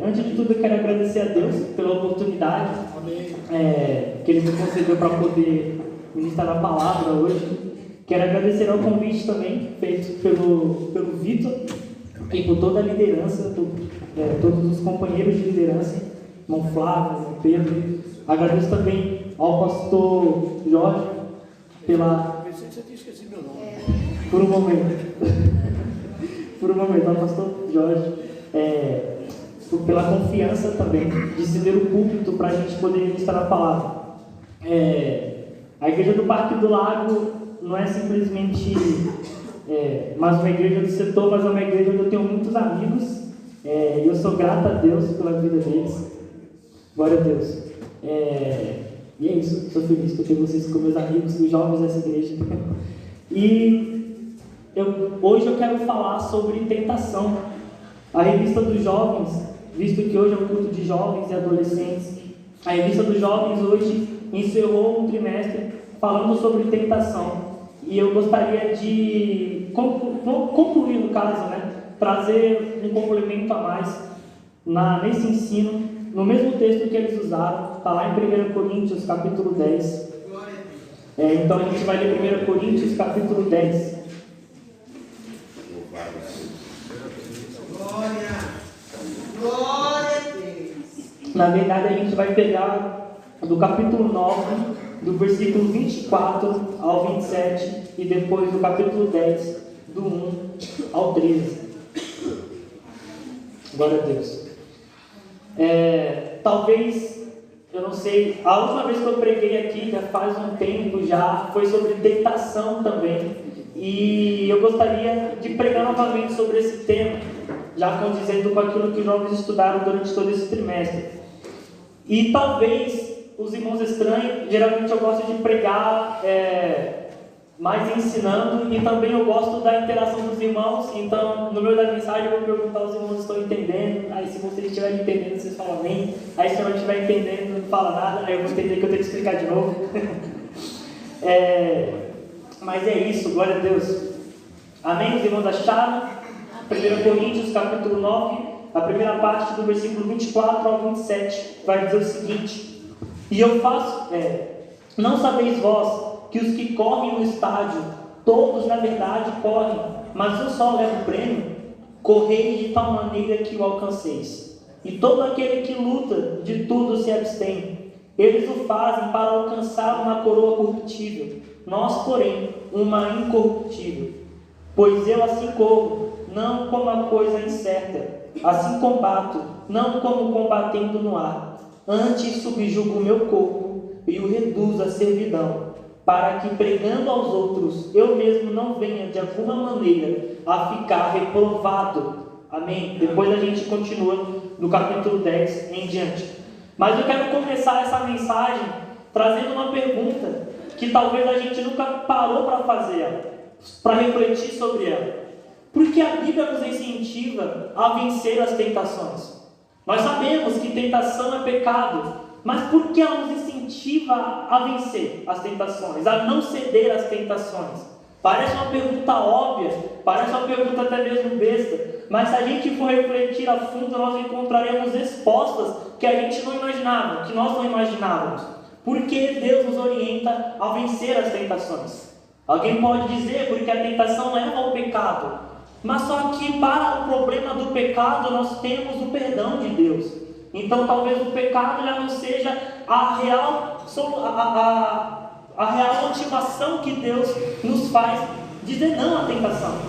Antes de tudo, eu quero agradecer a Deus pela oportunidade que Ele me concedeu para poder ministrar a palavra hoje. Quero agradecer ao convite também feito pelo Vitor e por toda a liderança, por todos os companheiros de liderança, irmão Flávio, irmão Pedro. Agradeço também ao pastor Jorge pela... Pensei que você tinha esquecido meu nome. Por um momento, ao pastor Jorge, pela confiança também de ceder o púlpito para a gente poder ministrar a palavra. A igreja do Parque do Lago não é simplesmente mais uma igreja do setor, mas é uma igreja onde eu tenho muitos amigos, e eu sou grato a Deus pela vida deles. Glória a Deus. E é isso, sou feliz por ter vocês como meus amigos, os jovens dessa igreja. E hoje eu quero falar sobre tentação. A revista dos jovens, visto que hoje é um culto de jovens e adolescentes, a revista dos jovens hoje encerrou um trimestre falando sobre tentação. E eu gostaria de concluir, no caso, trazer um complemento a mais nesse ensino, no mesmo texto que eles usaram, está lá em 1 Coríntios, capítulo 10. Então a gente vai ler 1 Coríntios, capítulo 10. Glória a Deus. Na verdade, a gente vai pegar do capítulo 9, do versículo 24 ao 27, e depois do capítulo 10, do 1 ao 13. Glória a Deus. Talvez, eu não sei, a última vez que eu preguei aqui, já faz um tempo já, foi sobre tentação também. E eu gostaria de pregar novamente sobre esse tema, já condizendo com aquilo que os jovens estudaram durante todo esse trimestre. E talvez os irmãos estranhos, geralmente eu gosto de pregar mais ensinando, e também eu gosto da interação dos irmãos. Então, no meio da mensagem, eu vou perguntar aos irmãos se estão entendendo. Aí, se vocês estiverem entendendo, vocês falam amém. Aí, se eu não estiver entendendo, não fala nada. Aí, eu vou entender que eu tenho que explicar de novo. Mas é isso, glória a Deus. Amém? Os irmãos acharam? 1 Coríntios, capítulo 9, a primeira parte do versículo 24 ao 27, vai dizer o seguinte: E eu faço, não sabeis vós que os que correm no estádio, todos na verdade correm, mas um só leva o prêmio? Correi de tal maneira que o alcanceis. E todo aquele que luta, de tudo se abstém. Eles o fazem para alcançar uma coroa corruptível, nós, porém, uma incorruptível. Pois eu assim corro, não como a coisa incerta, assim combato, não como combatendo no ar. Antes subjugo o meu corpo e o reduzo à servidão, para que, pregando aos outros, eu mesmo não venha de alguma maneira a ficar reprovado. Amém? Depois a gente continua no capítulo 10 em diante. Mas eu quero começar essa mensagem trazendo uma pergunta que talvez a gente nunca parou para fazer, para refletir sobre ela. Por que a Bíblia nos incentiva a vencer as tentações? Nós sabemos que tentação é pecado, mas por que ela nos incentiva a vencer as tentações, a não ceder às tentações? Parece uma pergunta óbvia, parece uma pergunta até mesmo besta, mas se a gente for refletir a fundo, nós encontraremos respostas que a gente não imaginava, que nós não imaginávamos. Por que Deus nos orienta a vencer as tentações? Alguém pode dizer porque a tentação leva ao pecado, mas só que para o problema do pecado nós temos o perdão de Deus. Então talvez o pecado já não seja a real motivação que Deus nos faz dizer não à tentação.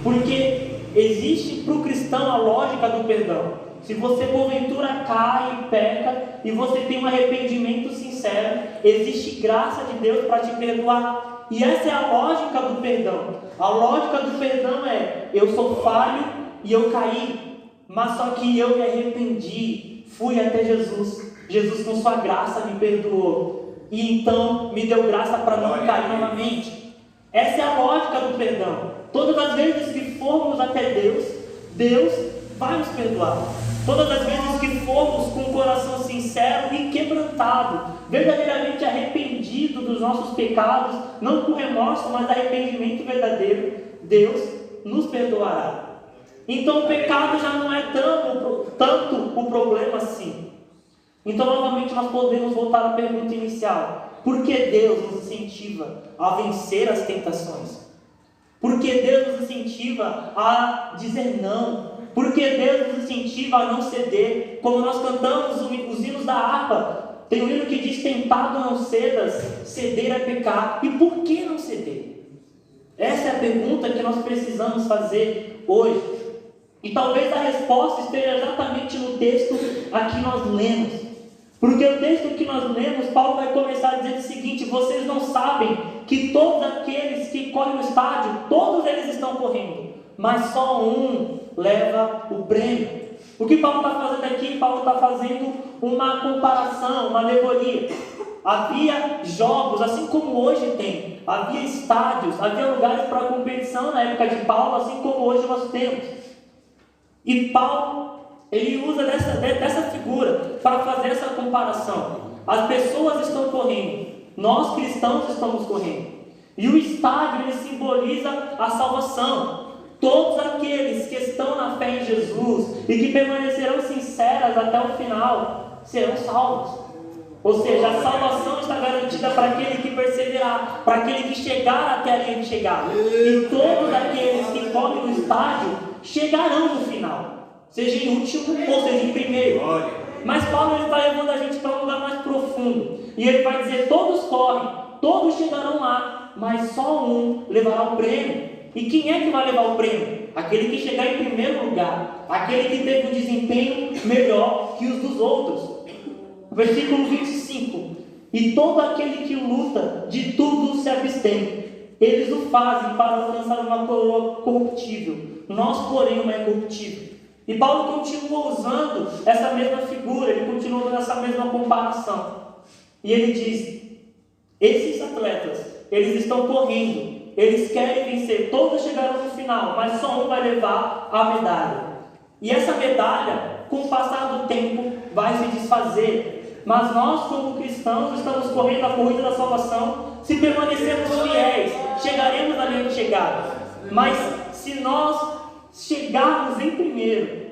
Porque existe para o cristão a lógica do perdão. Se você porventura cai e peca e você tem um arrependimento sincero, existe graça de Deus para te perdoar. E essa é a lógica do perdão. A lógica do perdão é: eu sou falho e eu caí, mas só que eu me arrependi, fui até Jesus. Jesus com sua graça me perdoou e então me deu graça para não cair novamente. Essa é a lógica do perdão. Todas as vezes que formos até Deus, Deus vai nos perdoar. Todas as vezes que formos com um coração sincero e quebrantado, verdadeiramente arrependido dos nossos pecados, não com remorso, mas arrependimento verdadeiro, Deus nos perdoará. Então o pecado já não é tanto o problema assim. Então novamente nós podemos voltar à pergunta inicial: por que Deus nos incentiva a vencer as tentações? Por que Deus nos incentiva a dizer não? Por que Deus nos incentiva a não ceder? Como nós cantamos os hinos da harpa, tem um hino que diz: tentado não cedas, ceder é pecar. E por que não ceder? Essa é a pergunta que nós precisamos fazer hoje. E talvez a resposta esteja exatamente no texto a que nós lemos. Porque o texto que nós lemos, Paulo vai começar dizendo o seguinte: vocês não sabem que todos aqueles que correm no estádio, todos eles estão correndo, mas só um leva o prêmio. O que Paulo está fazendo aqui? Paulo está fazendo uma comparação, uma alegoria. Havia jogos, assim como hoje tem, havia estádios, havia lugares para competição na época de Paulo, assim como hoje nós temos. E Paulo, ele usa dessa figura para fazer essa comparação. As pessoas estão correndo, nós cristãos estamos correndo. E o estádio, ele simboliza a salvação. Todos aqueles que estão na fé em Jesus e que permanecerão sinceras até o final serão salvos. Ou seja, a salvação está garantida para aquele que perseverar, para aquele que chegar até a linha de chegada. E todos aqueles que correm no estádio chegarão no final, seja em último ou seja em primeiro. Mas Paulo está levando a gente para um lugar mais profundo. E ele vai dizer: todos correm, todos chegarão lá, mas só um levará o prêmio. E quem é que vai levar o prêmio? Aquele que chegar em primeiro lugar, aquele que teve um desempenho melhor que os dos outros. Versículo 25: e todo aquele que luta, de tudo se abstém. Eles o fazem para alcançar uma coroa corruptível, nós, porém, uma incorruptível. E Paulo continua usando essa mesma figura, ele continua usando essa mesma comparação. E ele diz: esses atletas, eles estão correndo, eles querem vencer, todos chegarão no final, mas só um vai levar a medalha. E essa medalha, com o passar do tempo, vai se desfazer. Mas nós, como cristãos, estamos correndo a corrida da salvação. Se permanecermos fiéis, chegaremos na linha de chegada. Mas se nós chegarmos em primeiro,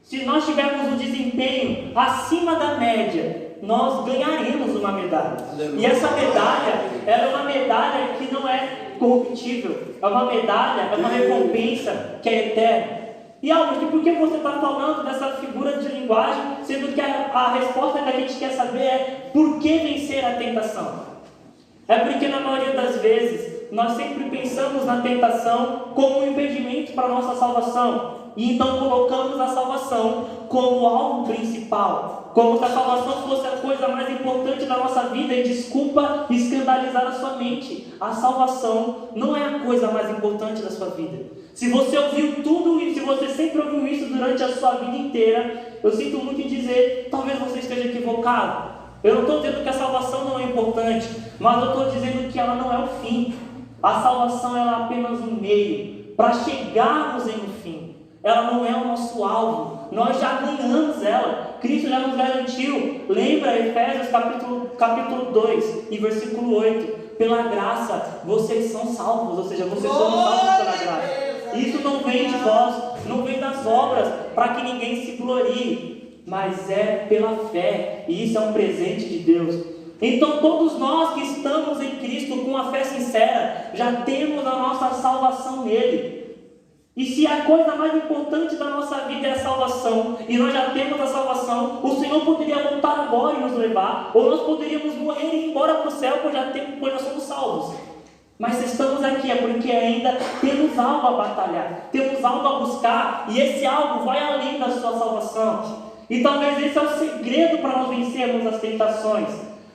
se nós tivermos um desempenho acima da média, nós ganharemos uma medalha. E essa medalha, ela é uma medalha que não é corruptível. É uma medalha, é uma recompensa que é eterna. E Albert, por que você está falando dessa figura de linguagem, sendo que a resposta que a gente quer saber é: por que vencer a tentação? É porque na maioria das vezes nós sempre pensamos na tentação como um impedimento para a nossa salvação. E então colocamos a salvação como algo principal, como se a salvação fosse a coisa mais importante da nossa vida. E desculpa escandalizar a sua mente, a salvação não é a coisa mais importante da sua vida. Se você ouviu tudo isso, se você sempre ouviu isso durante a sua vida inteira, eu sinto muito em dizer, talvez você esteja equivocado. Eu não estou dizendo que a salvação não é importante, mas eu estou dizendo que ela não é o fim. A salvação ela é apenas um meio para chegarmos em um fim. Ela não é o nosso alvo. Nós já ganhamos ela. Cristo já nos garantiu. Lembra Efésios capítulo 2 e versículo 8. Pela graça vocês são salvos. Ou seja, vocês são salvos pela graça. Isso não vem de vós, não vem das obras, para que ninguém se glorie, mas é pela fé. E isso é um presente de Deus. Então todos nós que estamos em Cristo com a fé sincera, já temos a nossa salvação nele. E se a coisa mais importante da nossa vida é a salvação, e nós já temos a salvação, o Senhor poderia voltar agora e nos levar, ou nós poderíamos morrer e ir embora para o céu, pois nós somos salvos. Mas se estamos aqui é porque ainda temos algo a batalhar, temos algo a buscar, e esse algo vai além da sua salvação. E talvez esse é o segredo para nós vencermos as tentações.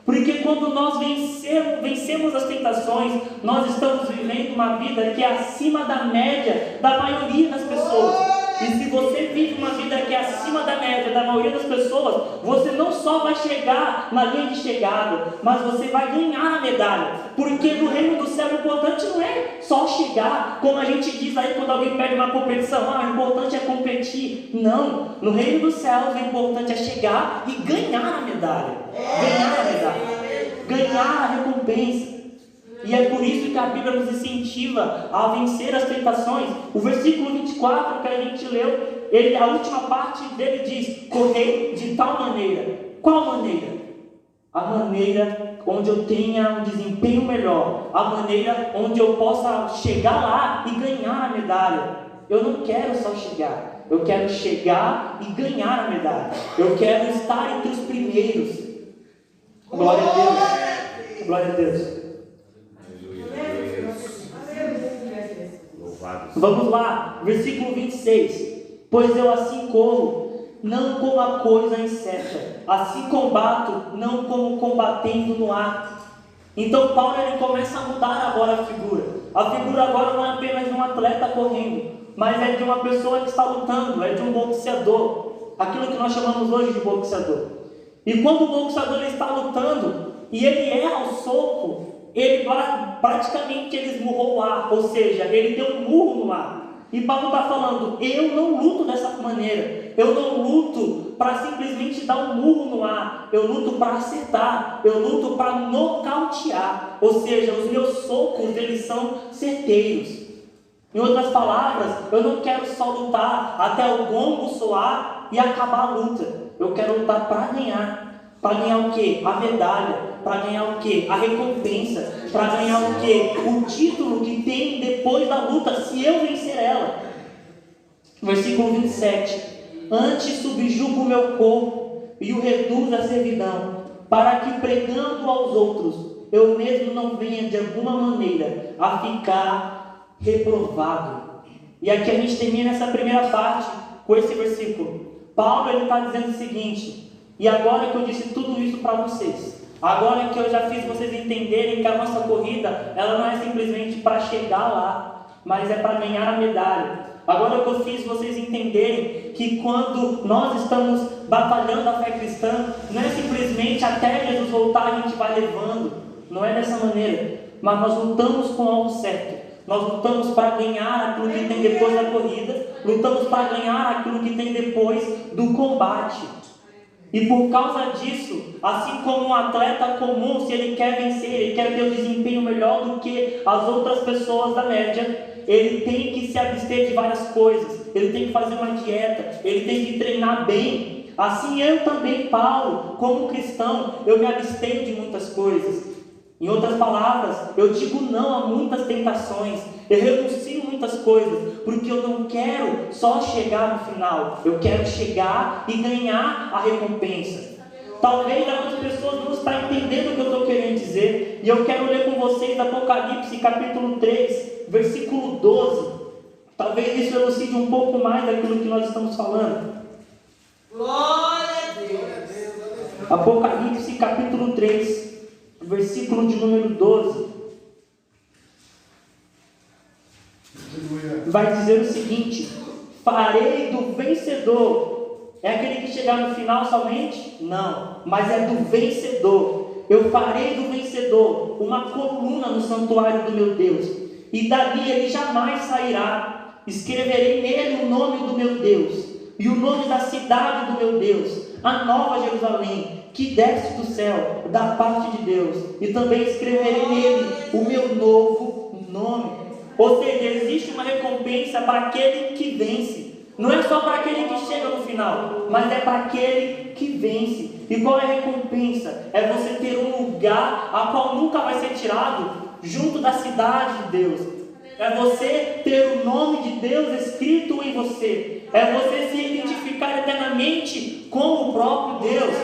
Porque quando nós vencemos as tentações, nós estamos vivendo uma vida que é acima da média da maioria das pessoas. E se você vive uma vida que é acima da média da maioria das pessoas, você não só vai chegar na linha de chegada, mas você vai ganhar a medalha. Porque no reino do céu o importante não é só chegar, como a gente diz aí quando alguém pede uma competição: o importante é competir. Não, no reino dos céus o importante é chegar e ganhar a medalha. Ganhar a medalha, ganhar a recompensa. E é por isso que a Bíblia nos incentiva a vencer as tentações. O versículo 24 que a gente leu, a última parte dele diz: correi de tal maneira. Qual maneira? A maneira onde eu tenha um desempenho melhor, a maneira onde eu possa chegar lá e ganhar a medalha. Eu não quero só chegar, eu quero chegar e ganhar a medalha. Eu quero estar entre os primeiros. Glória a Deus. Glória a Deus. Vamos lá, versículo 26. Pois eu assim corro, não como a coisa incerta, assim combato, não como combatendo no ar. Então Paulo ele começa a mudar agora a figura. A figura agora não é apenas de um atleta correndo, mas é de uma pessoa que está lutando, é de um boxeador. Aquilo que nós chamamos hoje de boxeador. E quando o boxeador ele está lutando e ele erra o soco, ele praticamente ele esmurrou o ar, ou seja, ele deu um murro no ar. E Paulo está falando: eu não luto dessa maneira, eu não luto para simplesmente dar um murro no ar, eu luto para acertar, eu luto para nocautear, ou seja, os meus socos eles são certeiros. Em outras palavras, eu não quero só lutar até o gongo soar e acabar a luta, eu quero lutar para ganhar. Para ganhar o quê? A medalha. Para ganhar o quê? A recompensa. Para ganhar o quê? O título que tem depois da luta, se eu vencer ela. Versículo 27. Antes subjugo o meu corpo e o reduzo à servidão, para que pregando aos outros, eu mesmo não venha de alguma maneira a ficar reprovado. E aqui a gente termina essa primeira parte com esse versículo. Paulo ele está dizendo o seguinte: e agora que eu disse tudo isso para vocês, agora que eu já fiz vocês entenderem que a nossa corrida, ela não é simplesmente para chegar lá, mas é para ganhar a medalha. Agora que eu fiz vocês entenderem que quando nós estamos batalhando a fé cristã, não é simplesmente até Jesus voltar a gente vai levando, não é dessa maneira, mas nós lutamos com algo certo. Nós lutamos para ganhar aquilo que tem depois da corrida, lutamos para ganhar aquilo que tem depois do combate. E por causa disso, assim como um atleta comum, se ele quer vencer, ele quer ter um desempenho melhor do que as outras pessoas da média, ele tem que se abster de várias coisas, ele tem que fazer uma dieta, ele tem que treinar bem. Assim eu também, Paulo, como cristão, eu me abstenho de muitas coisas. Em outras palavras, eu digo não a muitas tentações, eu renuncio muitas coisas, porque eu não quero só chegar no final, eu quero chegar e ganhar a recompensa. Talvez algumas pessoas não estão entendendo o que eu estou querendo dizer, e eu quero ler com vocês Apocalipse capítulo 3, versículo 12. Talvez isso elucide um pouco mais daquilo que nós estamos falando. Glória a Deus! Apocalipse capítulo 3, versículo de número 12. Vai dizer o seguinte: farei do vencedor. É aquele que chegar no final somente? Não, mas é do vencedor. Eu farei do vencedor uma coluna no santuário do meu Deus, e dali ele jamais sairá. Escreverei nele o nome do meu Deus e o nome da cidade do meu Deus, a nova Jerusalém, que desce do céu, da parte de Deus, e também escreverei nele o meu novo nome. Ou seja, existe uma recompensa para aquele que vence. Não é só para aquele que chega no final, mas é para aquele que vence. E qual é a recompensa? É você ter um lugar a qual nunca vai ser tirado, junto da cidade de Deus. É você ter o nome de Deus escrito em você. É você se identificar eternamente com o próprio Deus.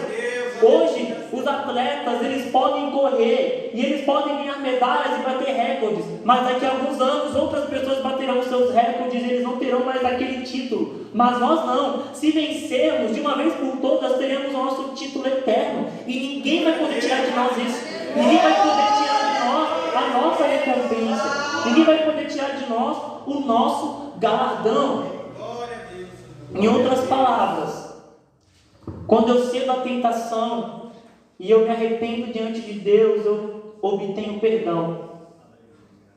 Hoje, os atletas, eles podem correr e eles podem ganhar medalhas e bater recordes, mas daqui a alguns anos outras pessoas baterão seus recordes e eles não terão mais aquele título. Mas nós não. Se vencermos de uma vez por todas, teremos o nosso título eterno e ninguém vai poder tirar de nós isso. Ninguém vai poder tirar de nós a nossa recompensa. Ninguém vai poder tirar de nós o nosso galardão. Em outras palavras, quando eu cedo à tentação e eu me arrependo diante de Deus, eu obtenho perdão.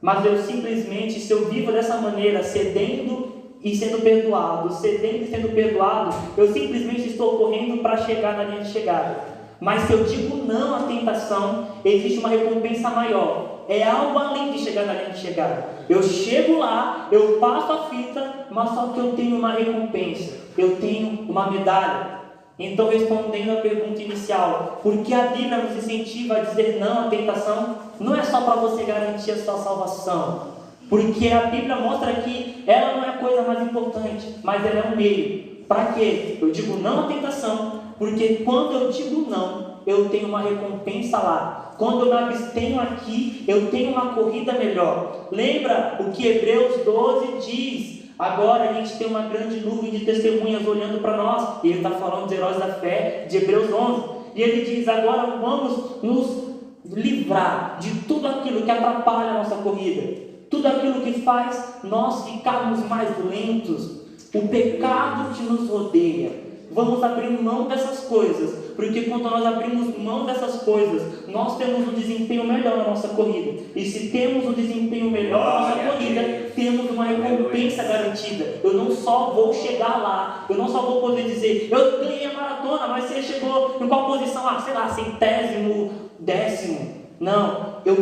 Mas eu simplesmente, se eu vivo dessa maneira, cedendo e sendo perdoado, cedendo e sendo perdoado, eu simplesmente estou correndo para chegar na linha de chegada. Mas se eu digo não à tentação, existe uma recompensa maior. é algo além de chegar na linha de chegada. Eu chego lá, eu passo a fita, mas só que eu tenho uma recompensa, eu tenho uma medalha. Então, respondendo a pergunta inicial, por que a Bíblia nos incentiva a dizer não à tentação? Não é só para você garantir a sua salvação, porque a Bíblia mostra que ela não é a coisa mais importante, mas ela é um meio. Para quê? Eu digo não à tentação, porque quando eu digo não, eu tenho uma recompensa lá. Quando eu me abstenho aqui, eu tenho uma corrida melhor. Lembra o que Hebreus 12 diz? Agora a gente tem uma grande nuvem de testemunhas olhando para nós. E ele está falando dos heróis da fé, de Hebreus 11. E ele diz, agora vamos nos livrar de tudo aquilo que atrapalha a nossa corrida. Tudo aquilo que faz nós ficarmos mais lentos. O pecado que nos rodeia. Vamos abrir mão dessas coisas, porque quando nós abrimos mão dessas coisas, nós temos um desempenho melhor na nossa corrida. E se temos um desempenho melhor na nossa corrida, temos uma recompensa garantida. Eu não só vou chegar lá, eu não só vou poder dizer, eu ganhei a maratona, mas você chegou em qual posição? Sei lá, 100º, 10º. Não, eu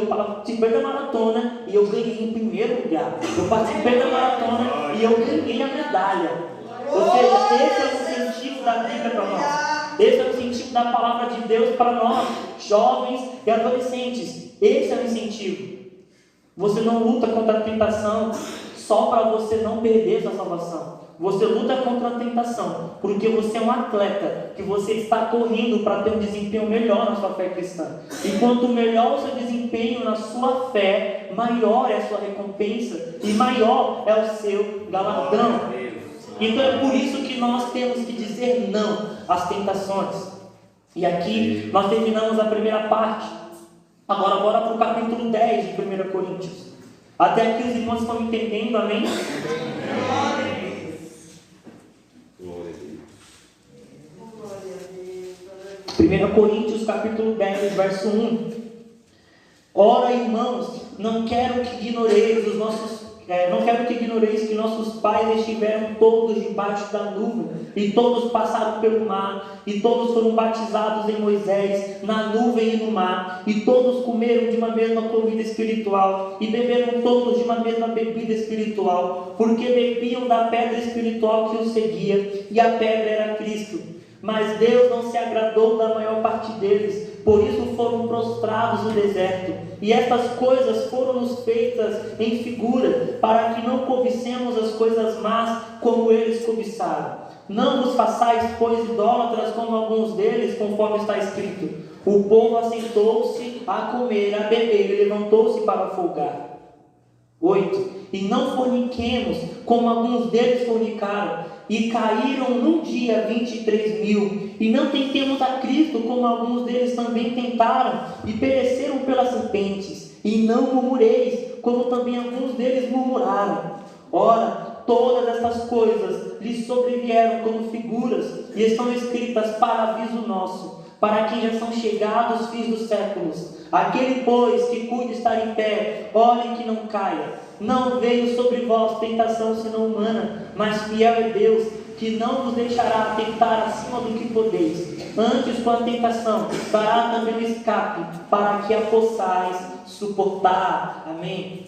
participei da maratona e eu ganhei em primeiro lugar. Eu participei da maratona e eu ganhei a medalha. Ou seja, esse é o incentivo da Bíblia para nós. Esse é o incentivo da palavra de Deus para nós, jovens e adolescentes. Esse é o incentivo. Você não luta contra a tentação só para você não perder sua salvação. Você luta contra a tentação porque você é um atleta, que você está correndo para ter um desempenho melhor na sua fé cristã. E quanto melhor o seu desempenho na sua fé, maior é a sua recompensa e maior é o seu galardão. Então é por isso que nós temos que dizer não às tentações. E aqui nós terminamos a primeira parte. Agora bora para o capítulo 10 de 1 Coríntios. Até aqui os irmãos estão entendendo, amém? 1 Coríntios capítulo 10, verso 1. Ora, irmãos, não quero que ignoreis que nossos pais estiveram todos debaixo da nuvem, e todos passaram pelo mar, e todos foram batizados em Moisés, na nuvem e no mar, e todos comeram de uma mesma comida espiritual, e beberam todos de uma mesma bebida espiritual, porque bebiam da pedra espiritual que os seguia, e a pedra era Cristo. Mas Deus não se agradou da maior parte deles, por isso foram prostrados no deserto. E estas coisas foram-nos feitas em figura, para que não cobicemos as coisas más como eles cobiçaram. Não vos façais, pois, idólatras como alguns deles, conforme está escrito. O povo assentou-se a comer, a beber, e levantou-se para folgar. 8. E não forniquemos, como alguns deles fornicaram, e caíram num dia 23.000. E não tentemos a Cristo, como alguns deles também tentaram, e pereceram pelas serpentes. E não murmureis, como também alguns deles murmuraram. Ora, todas estas coisas lhes sobrevieram como figuras, e estão escritas para aviso nosso, para quem já são chegados os fins dos séculos. Aquele, pois, que cuide estar em pé, olhe que não caia. Não veio sobre vós tentação senão humana, mas fiel é Deus, que não vos deixará tentar acima do que podeis. Antes, com a tentação, dará também o escape, para que a possais suportar. Amém.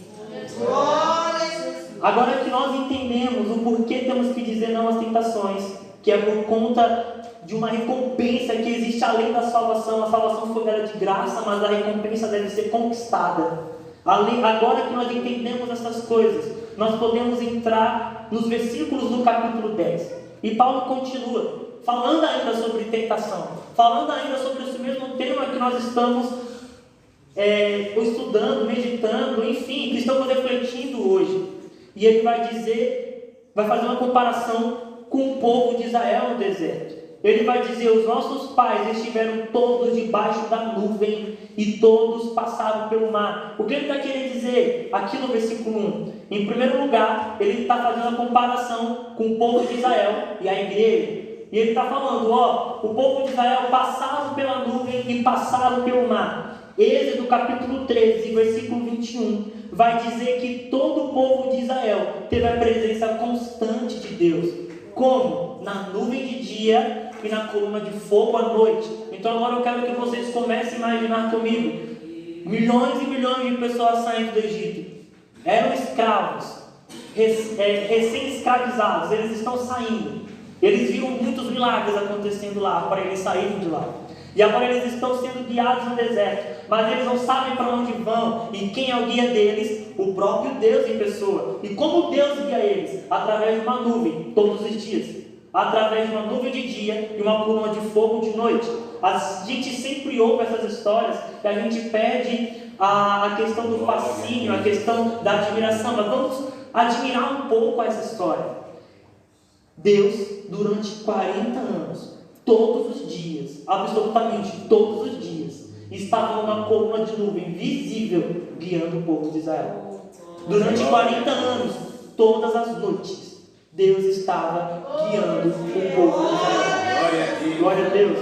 Agora que nós entendemos o porquê temos que dizer não às tentações, que é por conta de uma recompensa que existe além da salvação. A salvação foi dada de graça, mas a recompensa deve ser conquistada. Agora que nós entendemos essas coisas, nós podemos entrar nos versículos do capítulo 10. E Paulo continua, falando ainda sobre tentação, falando ainda sobre esse mesmo tema que nós estamos estudando, meditando, enfim, que estamos refletindo hoje. E ele vai fazer uma comparação com o povo de Israel no deserto. Ele vai dizer, os nossos pais estiveram todos debaixo da nuvem e todos passaram pelo mar. O que ele está querendo dizer aqui no versículo 1? Em primeiro lugar, ele está fazendo a comparação com o povo de Israel e a igreja. E ele está falando, o povo de Israel passaram pela nuvem e passaram pelo mar. Êxodo capítulo 13, versículo 21, vai dizer que todo o povo de Israel teve a presença constante de Deus. Como? Na nuvem de dia e na coluna de fogo à noite. Então agora eu quero que vocês comecem a imaginar comigo milhões e milhões de pessoas saindo do Egito. Eram escravos, recém-escravizados, eles estão saindo. Eles viram muitos milagres acontecendo lá para eles saírem de lá. E agora eles estão sendo guiados no deserto, mas eles não sabem para onde vão. E quem é o guia deles? O próprio Deus em pessoa. E como Deus guia eles? Através de uma nuvem, todos os dias. Através de uma nuvem de dia e uma coluna de fogo de noite. A gente sempre ouve essas histórias e a gente perde a questão do fascínio, a questão da admiração. Mas vamos admirar um pouco essa história. Deus, durante 40 anos, todos os dias, absolutamente todos os dias, estava numa coluna de nuvem visível guiando o povo de Israel. Durante 40 anos, todas as noites, Deus estava guiando o povo de Israel. Glória a Deus.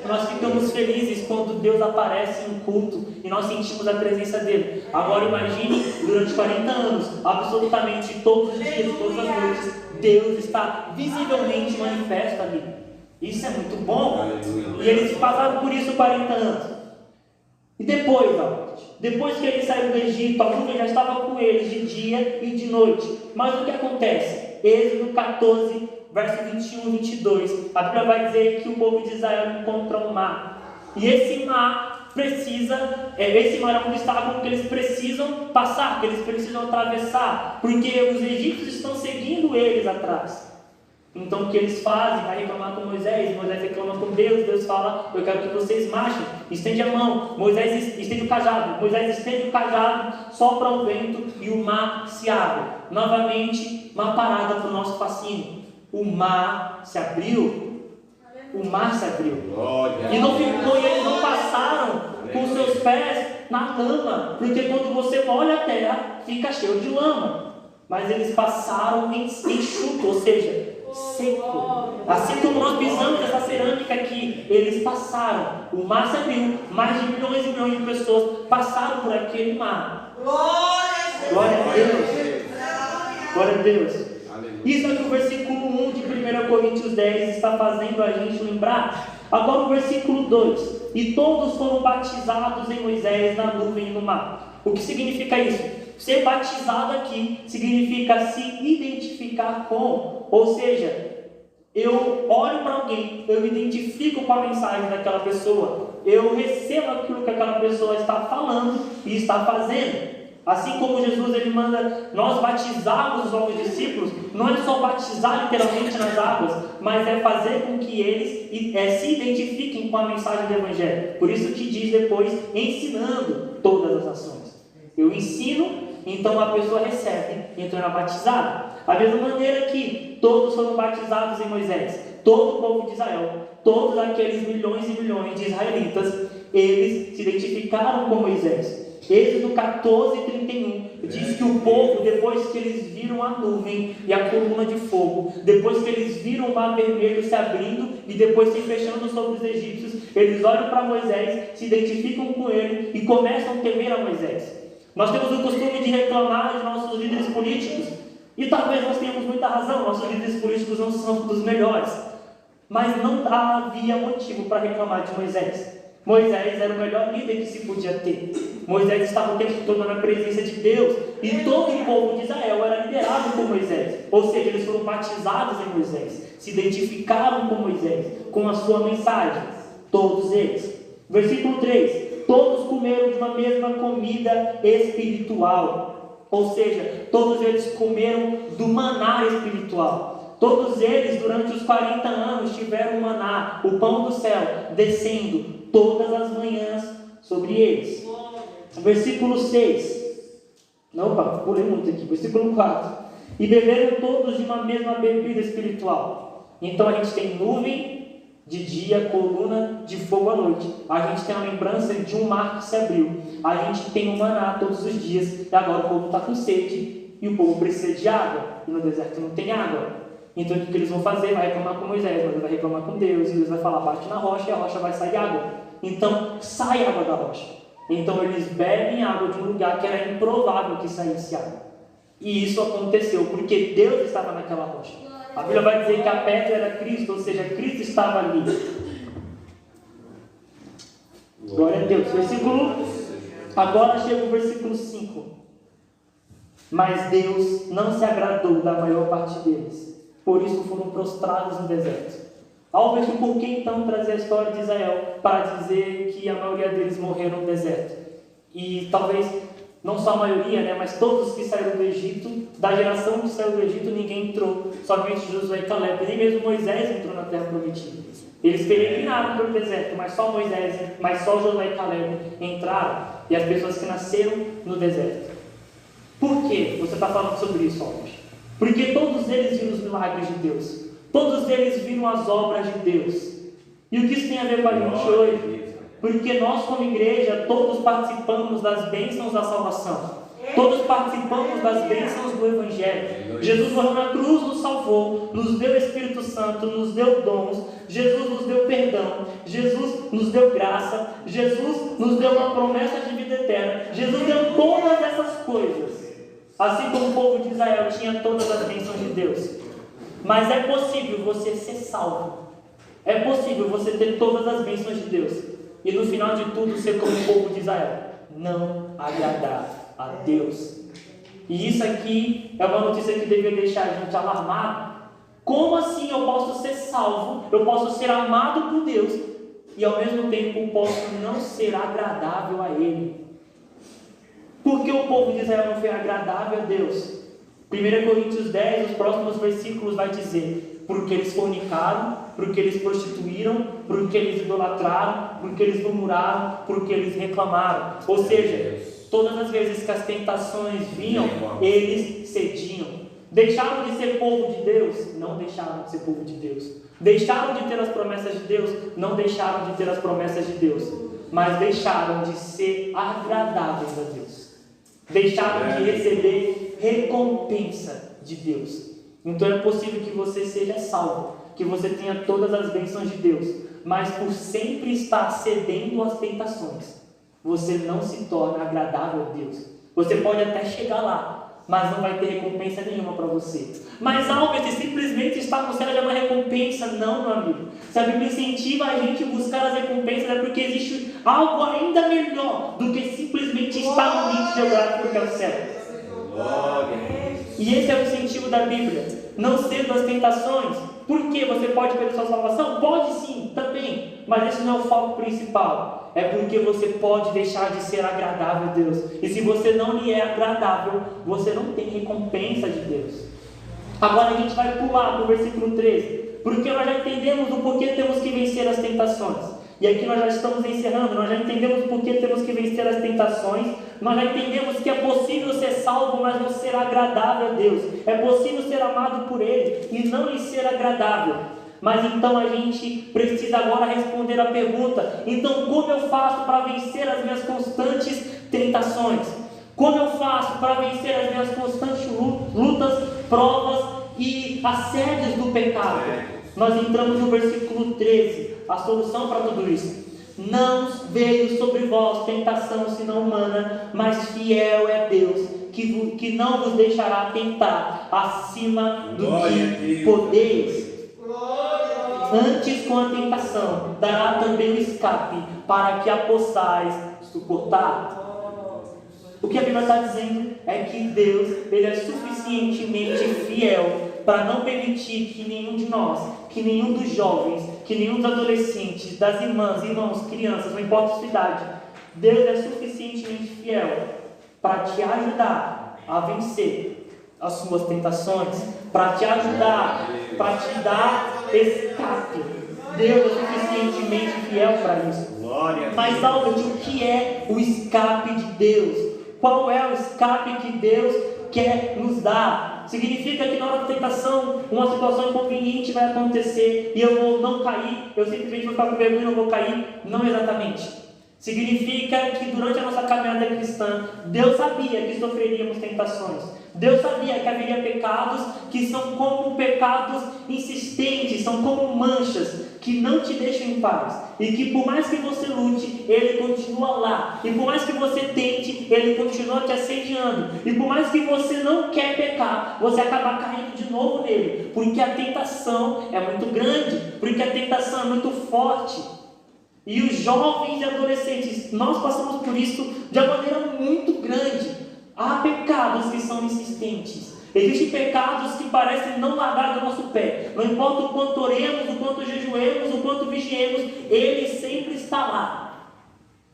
Nós ficamos felizes quando Deus aparece em um culto e nós sentimos a presença dele. Agora imagine, durante 40 anos, absolutamente todos os dias, todas as noites, Deus está visivelmente manifesto ali. Isso é muito bom. E eles passaram por isso 40 anos. E depois que eles saíram do Egito, a nuvem já estava com eles de dia e de noite. Mas o que acontece? Êxodo 14, verso 21 e 22. A Bíblia vai dizer que o povo de Israel encontra um mar. E esse mar esse mar é um obstáculo que eles precisam passar, que eles precisam atravessar. Porque os egípcios estão seguindo eles atrás. Então o que eles fazem? Vai reclamar com Moisés, Moisés reclama com Deus, Deus fala, eu quero que vocês marchem, estende a mão, Moisés estende o cajado, Moisés estende o cajado, sopra o vento e o mar se abre. Novamente, uma parada para o nosso fascínio. O mar se abriu, e não ficou, e eles não passaram com seus pés na lama, porque quando você molha a terra, fica cheio de lama, mas eles passaram enxuto, ou seja, seco. Assim como nós pisamos essa cerâmica aqui, eles passaram. O mar se abriu, mais de milhões e milhões de pessoas passaram por aquele mar. Glória a Deus. Glória a Deus. Isso é que o versículo 1 de 1 Coríntios 10 está fazendo a gente lembrar. Agora o versículo 2. E todos foram batizados em Moisés na nuvem e no mar. O que significa isso? Ser batizado aqui significa se identificar com, ou seja, eu olho para alguém, eu me identifico com a mensagem daquela pessoa, eu recebo aquilo que aquela pessoa está falando e está fazendo. Assim como Jesus ele manda nós batizarmos os novos discípulos, não é só batizar literalmente nas águas, mas é fazer com que eles se identifiquem com a mensagem do Evangelho. Por isso que diz depois, ensinando todas as nações. Eu ensino, então a pessoa recebe, então ela é batizada. Da mesma maneira que todos foram batizados em Moisés, todo o povo de Israel, todos aqueles milhões e milhões de israelitas, eles se identificaram com Moisés. Êxodo 14, 31 diz que o povo, depois que eles viram a nuvem e a coluna de fogo, depois que eles viram o mar vermelho se abrindo e depois se fechando sobre os egípcios, eles olham para Moisés, se identificam com ele e começam a temer a Moisés. Nós temos o costume de reclamar de nossos líderes políticos, e talvez nós tenhamos muita razão, nossos líderes políticos não são dos melhores, mas não havia motivo para reclamar de Moisés. Moisés era o melhor líder que se podia ter. Moisés estava o tempo todo na presença de Deus, e todo o povo de Israel era liderado por Moisés, ou seja, eles foram batizados em Moisés, se identificaram com Moisés, com a sua mensagem, todos eles. Versículo 3, todos comeram de uma mesma comida espiritual, ou seja, todos eles comeram do maná espiritual. Todos eles, durante os 40 anos, tiveram o maná, o pão do céu, descendo todas as manhãs sobre eles. Versículo 6. Não, pulei muito aqui. Versículo 4. E beberam todos de uma mesma bebida espiritual. Então a gente tem nuvem de dia, coluna de fogo à noite. A gente tem a lembrança de um mar que se abriu. A gente tem o maná todos os dias. E agora o povo está com sede. E o povo precisa de água. E no deserto não tem água. Então o que eles vão fazer? Vai reclamar com Moisés, Moisés vai reclamar com Deus, e Deus vai falar, bate na rocha, e a rocha vai sair água. Então sai água da rocha. Então eles bebem água de um lugar que era improvável que saísse água. E isso aconteceu porque Deus estava naquela rocha. A Bíblia vai dizer que a pedra era Cristo, ou seja, Cristo estava ali. Glória a Deus. Versículo Agora chega o versículo 5. Mas Deus não se agradou da maior parte deles, por isso foram prostrados no deserto. Albert, por que então trazer a história de Israel para dizer que a maioria deles morreram no deserto? E talvez, não só a maioria, né, mas todos que saíram do Egito, da geração que saiu do Egito, ninguém entrou, somente Josué e Caleb, nem mesmo Moisés entrou na terra prometida. Eles peregrinaram pelo deserto, mas só Josué e Caleb entraram, e as pessoas que nasceram no deserto. Por que você está falando sobre isso, Albert? Porque todos eles viram os milagres de Deus. Todos eles viram as obras de Deus. E o que isso tem a ver com a gente hoje? Porque nós, como igreja, todos participamos das bênçãos da salvação. Todos participamos das bênçãos do Evangelho. Jesus morreu na cruz, nos salvou, nos deu o Espírito Santo, nos deu dons, Jesus nos deu perdão, Jesus nos deu graça, Jesus nos deu uma promessa de vida eterna, Jesus deu todas essas coisas. Assim como o povo de Israel tinha todas as bênçãos de Deus. Mas é possível você ser salvo. É possível você ter todas as bênçãos de Deus e no final de tudo ser como o povo de Israel, não agradar a Deus. E isso aqui é uma notícia que deveria deixar a gente alarmado. Como assim eu posso ser salvo, eu posso ser amado por Deus e ao mesmo tempo posso não ser agradável a Ele? Por que o povo de Israel não foi agradável a Deus? 1 Coríntios 10, os próximos versículos vai dizer: porque eles fornicaram, porque eles prostituíram, porque eles idolatraram, porque eles murmuraram, porque eles reclamaram. Ou seja, todas as vezes que as tentações vinham, eles cediam. Deixaram de ser povo de Deus? Não deixaram de ser povo de Deus. Deixaram de ter as promessas de Deus? Não deixaram de ter as promessas de Deus. Mas deixaram de ser agradáveis a Deus. Deixaram de receber recompensa de Deus. Então é possível que você seja salvo, que você tenha todas as bênçãos de Deus, mas por sempre estar cedendo às tentações, você não se torna agradável a Deus. Você pode até chegar lá, mas não vai ter recompensa nenhuma para você. Mas Albert, simplesmente estar no céu já é uma recompensa? Não, meu amigo. Se a Bíblia incentiva a gente a buscar as recompensas, é porque existe algo ainda melhor do que simplesmente estar no limite geográfico que é o céu. E esse é o incentivo da Bíblia. Não ceda às tentações. Por quê? Você pode perder sua salvação? Pode sim, também. Mas esse não é o foco principal. É porque você pode deixar de ser agradável a Deus. E se você não lhe é agradável, você não tem recompensa de Deus. Agora a gente vai pular para o versículo 13. Porque nós já entendemos o porquê temos que vencer as tentações. E aqui nós já estamos encerrando. Nós já entendemos por que temos que vencer as tentações. Nós já entendemos que é possível ser salvo, mas não ser agradável a Deus. É possível ser amado por Ele e não lhe ser agradável. Mas então a gente precisa agora responder a pergunta: então como eu faço para vencer as minhas constantes tentações? Como eu faço para vencer as minhas constantes lutas, provas e assédios do pecado? Nós entramos no versículo 13, a solução para tudo isso. Não veio sobre vós tentação senão humana, mas fiel é Deus, que não vos deixará tentar acima do que podeis. Antes, com a tentação, dará também o escape, para que a possais suportar. O que a Bíblia está dizendo é que Deus, Ele é suficientemente fiel para não permitir que nenhum de nós, que nenhum dos jovens, que nenhum dos adolescentes, das irmãs, irmãos, crianças, não importa a sua idade, Deus é suficientemente fiel para te ajudar a vencer as suas tentações, para te ajudar, para te dar escape. Deus é suficientemente fiel para isso. Mas Albert, o que é o escape de Deus? Qual é o escape que Deus quer nos dar? Significa que na hora da tentação, uma situação inconveniente vai acontecer e eu vou não cair, eu simplesmente vou ficar com vergonha e não vou cair? Não exatamente. Significa que durante a nossa caminhada cristã, Deus sabia que sofreríamos tentações. Deus sabia que haveria pecados que são como pecados insistentes, são como manchas que não te deixam em paz. E que por mais que você lute, Ele continua lá. E por mais que você tente, Ele continua te assediando. E por mais que você não quer pecar, você acaba caindo de novo nele. Porque a tentação é muito grande, porque a tentação é muito forte. E os jovens e adolescentes, nós passamos por isso de uma maneira muito grande. Há pecados que são insistentes. Existem pecados que parecem não largar do nosso pé. Não importa o quanto oremos, o quanto jejuemos, o quanto vigiemos, ele sempre está lá.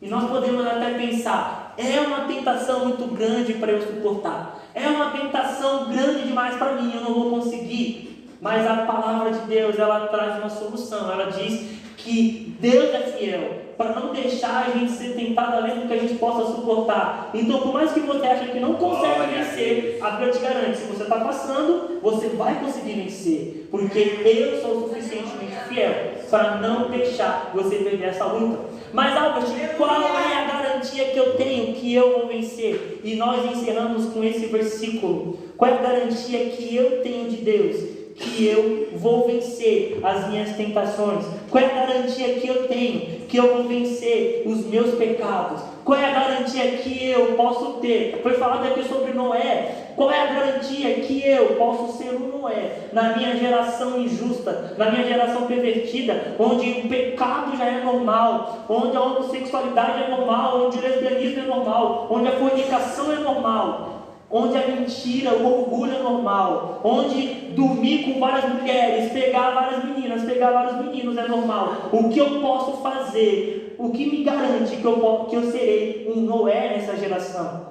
E nós podemos até pensar, é uma tentação muito grande para eu suportar. É uma tentação grande demais para mim, eu não vou conseguir. Mas a palavra de Deus, ela traz uma solução. Ela diz que Deus é fiel para não deixar a gente ser tentado além do que a gente possa suportar. Então, por mais que você ache que não consegue vencer, a Bíblia te garante, se você está passando, você vai conseguir vencer, porque eu sou suficientemente fiel para não deixar você perder essa luta. Mas, Albert, qual é a garantia que eu tenho que eu vou vencer? E nós encerramos com esse versículo. Qual é a garantia que eu tenho de Deus que eu vou vencer as minhas tentações? Qual é a garantia que eu tenho que eu vou vencer os meus pecados? Qual é a garantia que eu posso ter? Foi falado aqui sobre Noé. Qual é a garantia que eu posso ser um Noé na minha geração injusta, na minha geração pervertida, onde o pecado já é normal, onde a homossexualidade é normal, onde o lesbianismo é normal, onde a fornicação é normal, onde a mentira, o orgulho é normal, onde dormir com várias mulheres, pegar várias meninas, pegar vários meninos é normal? O que eu posso fazer? O que me garante que eu serei um Noé nessa geração?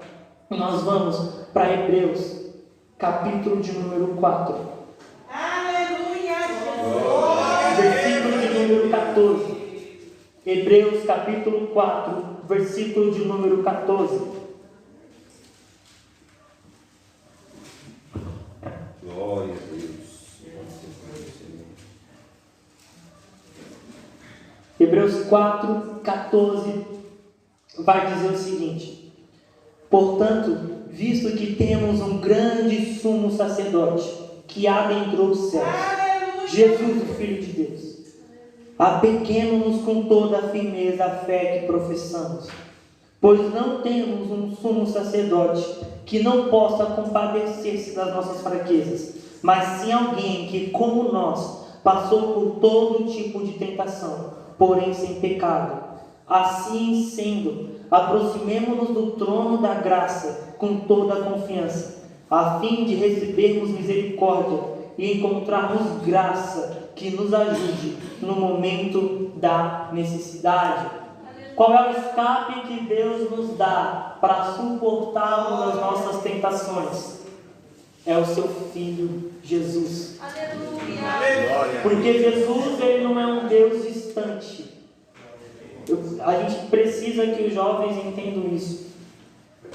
Nós vamos para Hebreus, capítulo de número 4. Aleluia, Jesus. Versículo de número 14. Hebreus, capítulo 4, versículo de número 14. Glória a Deus. Hebreus 4, 14 vai dizer o seguinte: portanto, visto que temos um grande sumo sacerdote que adentrou os céus, Jesus, o Filho de Deus, apeguemo-nos com toda a firmeza à fé que professamos, pois não temos um sumo sacerdote que não possa compadecer-se das nossas fraquezas, mas sim alguém que, como nós, passou por todo tipo de tentação, porém sem pecado. Assim sendo, aproximemo-nos do trono da graça com toda a confiança, a fim de recebermos misericórdia e encontrarmos graça que nos ajude no momento da necessidade. Qual é o escape que Deus nos dá para suportarmos as nossas tentações? É o seu Filho Jesus. Aleluia. Porque Jesus, ele não é um Deus distante. A gente precisa que os jovens entendam isso.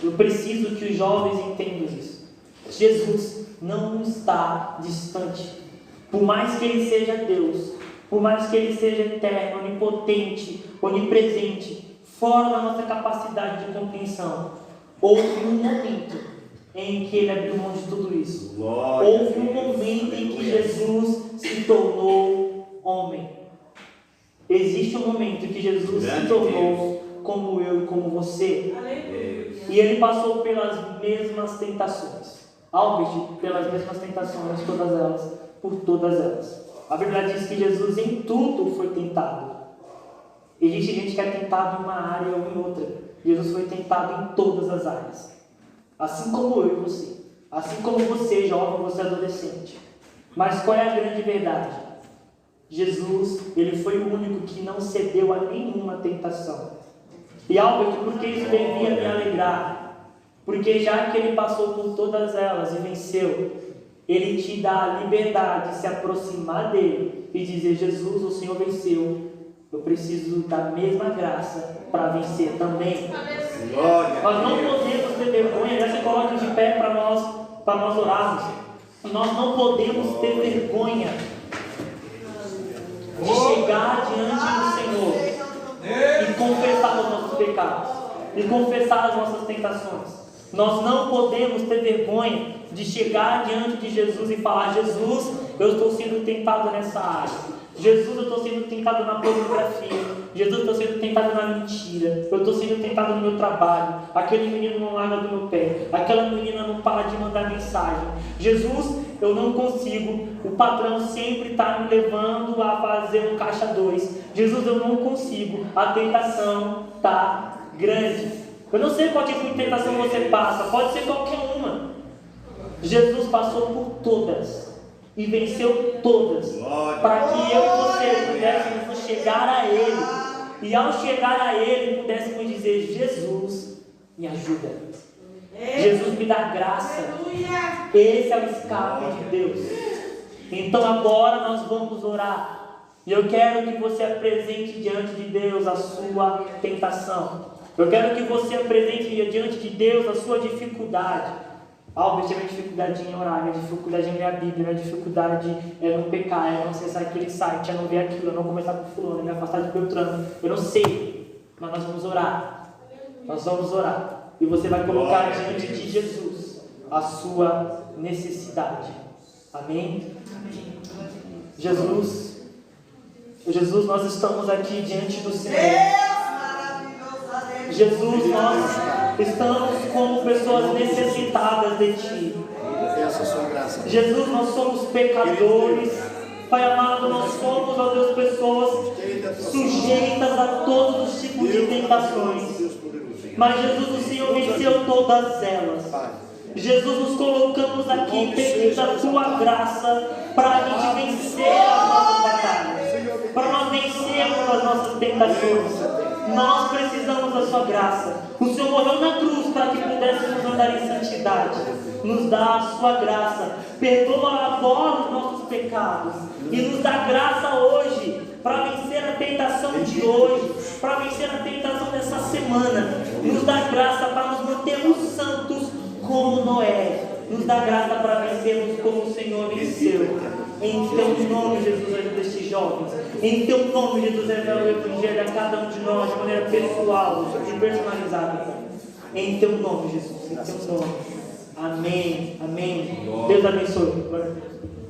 Eu preciso que os jovens entendam isso. Jesus não está distante. Por mais que ele seja Deus, por mais que ele seja eterno, onipotente, onipresente, fora da nossa capacidade de compreensão, houve um momento em que ele abriu mão de tudo isso. Houve um momento em que Jesus se tornou homem. Existe um momento em que Jesus se tornou como eu e como você. E ele passou pelas mesmas tentações. Albert, pelas mesmas tentações, todas elas, por todas elas. A Bíblia diz que Jesus em tudo foi tentado. Existe gente que é tentado em uma área ou em outra. Jesus foi tentado em todas as áreas. Assim como eu e você. Assim como você, jovem, você adolescente. Mas qual é a grande verdade? Jesus, ele foi o único que não cedeu a nenhuma tentação. E Albert, porque isso devia me alegrar? Porque já que ele passou por todas elas e venceu, ele te dá a liberdade de se aproximar dele e dizer: Jesus, o Senhor venceu, eu preciso da mesma graça para vencer também. Nós não podemos ter vergonha. Já se coloca de pé para nós orarmos. Nós não podemos ter vergonha de chegar diante do Senhor e confessar os nossos pecados, e confessar as nossas tentações. Nós não podemos ter vergonha de chegar diante de Jesus e falar: Jesus, eu estou sendo tentado nessa área. Jesus, eu estou sendo tentado na pornografia. Jesus, eu estou sendo tentado na mentira. Eu estou sendo tentado no meu trabalho. Aquele menino não larga do meu pé. Aquela menina não para de mandar mensagem. Jesus, eu não consigo, o patrão sempre está me levando a fazer um caixa 2. Jesus, eu não consigo, a tentação está grande. Eu não sei qual tipo de tentação você passa, pode ser qualquer uma. Jesus passou por todas e venceu todas, para que eu e você pudéssemos chegar a Ele. E ao chegar a Ele, pudéssemos dizer: Jesus, me ajuda. Jesus, me dá graça. Esse é o escape de Deus. Então agora nós vamos orar. E eu quero que você apresente diante de Deus a sua tentação. Eu quero que você apresente diante de Deus a sua dificuldade. Albert, minha dificuldade em orar, minha dificuldade em ler a Bíblia, minha dificuldade é não pecar, é não acessar aquele site, é não ver aquilo, é não conversar com fulano, é me afastar de Beltrano. Eu não sei, mas nós vamos orar. Nós vamos orar. E você vai colocar diante de Jesus a sua necessidade. Amém? Jesus, nós estamos aqui diante do Senhor. Jesus, nós estamos como pessoas necessitadas de Ti. Jesus, nós somos pecadores. Pai amado, nós somos, ó Deus, pessoas sujeitas a todos os tipos de tentações. Mas Jesus, o Senhor venceu todas elas. Jesus, nos colocamos aqui pedindo a Tua graça para a gente vencer as nossas batalhas, para nós vencermos as nossas tentações. Nós precisamos da Sua graça. O Senhor morreu na cruz para que pudéssemos andar em santidade. Nos dá a Sua graça. Perdoa agora os nossos pecados. E nos dá graça hoje para vencer a tentação de hoje, para vencer a tentação dessa semana. Nos dá graça para nos mantermos santos como Noé. Nos dá graça para vencermos como o Senhor venceu. Em Teu nome, Jesus, ajuda estes jovens. Em Teu nome, Jesus, revela o Evangelho a cada um de nós de maneira pessoal e personalizada. Em Teu nome, Jesus. Em Teu nome. Amém. Amém. Deus abençoe. Glória a Deus.